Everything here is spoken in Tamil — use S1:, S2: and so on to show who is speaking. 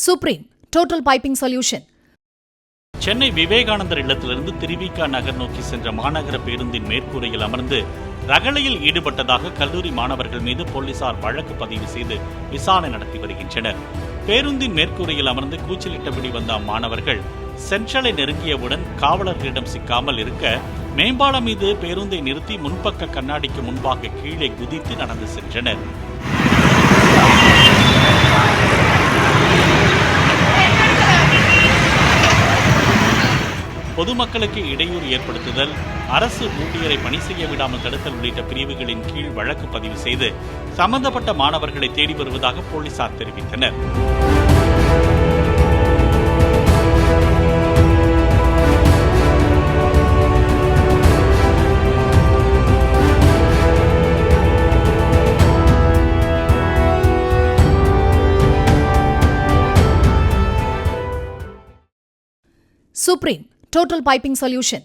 S1: Supreme total piping solution.
S2: Chennai Vivekanandar இல்லத்திலிருந்து திருவிக நகர் நோக்கி சென்ற மாநகர பேருந்தின் மேற்கூரையில் அமர்ந்து ரகளையில் ஈடுபட்டதாக கல்லூரி மாணவர்கள் மீது போலீசார் வழக்கு பதிவு செய்து விசாரணை நடத்தி வருகின்றனர். பேருந்தின் மேற்கூரையில் அமர்ந்து கூச்சலிட்டபடி வந்த அம்மாணவர்கள் சென்ட்ரலை நெருங்கியவுடன் காவலர்களிடம் சிக்காமல் இருக்க மேம்பாலம் மீது பேருந்தை நிறுத்தி முன்பக்க கண்ணாடிக்கு முன்பாக கீழே குதித்து நடந்து சென்றனர். பொதுமக்களுக்கு இடையூறு ஏற்படுத்துதல், அரசு ஊழியரை பணி செய்ய விடாமல் தடுத்தல் உள்ளிட்ட பிரிவுகளின் கீழ் வழக்கு பதிவு செய்து சம்பந்தப்பட்ட மாணவர்களை தேடி வருவதாக போலீசார் தெரிவித்தனர்.
S1: Supreme total piping solution.